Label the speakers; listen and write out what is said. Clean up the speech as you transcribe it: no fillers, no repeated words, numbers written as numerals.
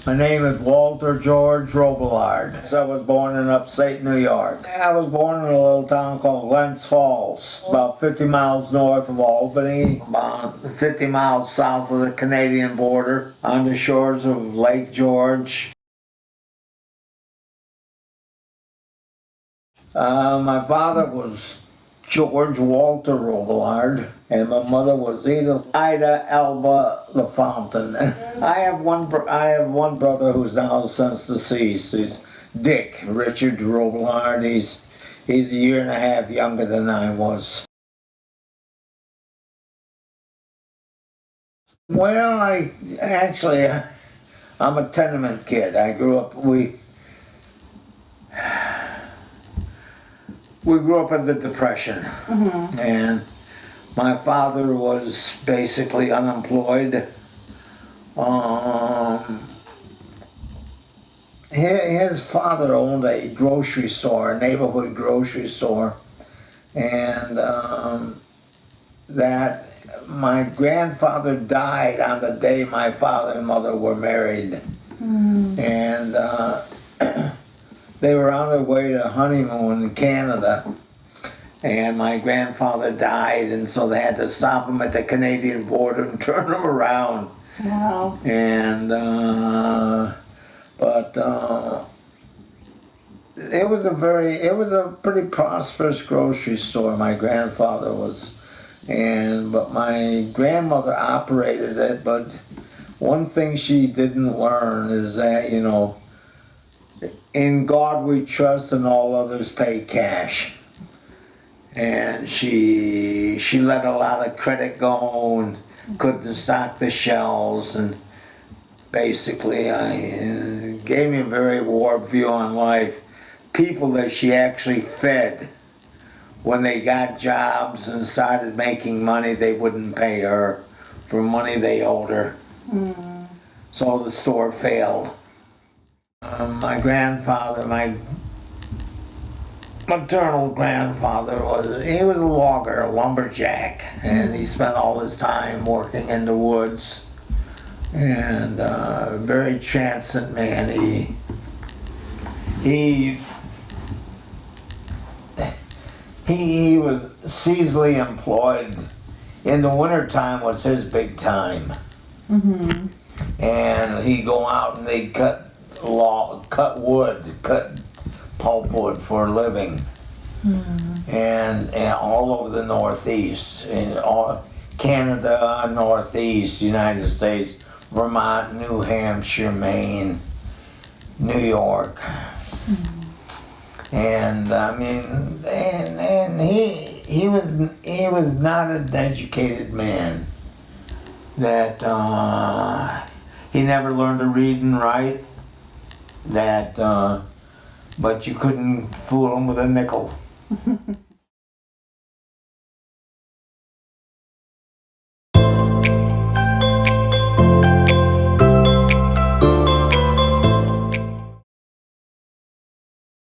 Speaker 1: My name is Walter George Robillard. I was born in upstate New York. I was born in a little town called Glens Falls, about 50 miles north of Albany, about 50 miles south of the Canadian border, on the shores of Lake George. My father was George Walter Robillard, and my mother was Ida Alba LaFountain. I have one brother who's now since deceased. He's Dick Richard Robillard. He's a year and a half younger than I was. Well, I'm a tenement kid. I grew up. We grew up in the Depression, and my father was basically unemployed. His father owned a grocery store, a neighborhood grocery store, and that my grandfather died on the day my father and mother were married, and they were on their way to honeymoon in Canada, and my grandfather died, and so they had to stop him at the Canadian border and turn him around.
Speaker 2: Wow.
Speaker 1: And it was a pretty prosperous grocery store. My grandfather was, but my grandmother operated it. But one thing she didn't learn is that, in God we trust and all others pay cash. And she let a lot of credit go and couldn't stock the shelves, and basically gave me a very warped view on life. People that she actually fed, when they got jobs and started making money, they wouldn't pay her for money they owed her. So the store failed. My grandfather, my maternal grandfather, was a logger, a lumberjack, and he spent all his time working in the woods, and a very transient man. He was seasonally employed. In the wintertime was his big time. And he'd go out and they'd cut pulpwood for a living. And all over the Northeast, in all Canada, Northeast, United States, Vermont, New Hampshire, Maine, New York. And I mean, and he was not an educated man. That he never learned to read and write. But you couldn't fool him with a nickel.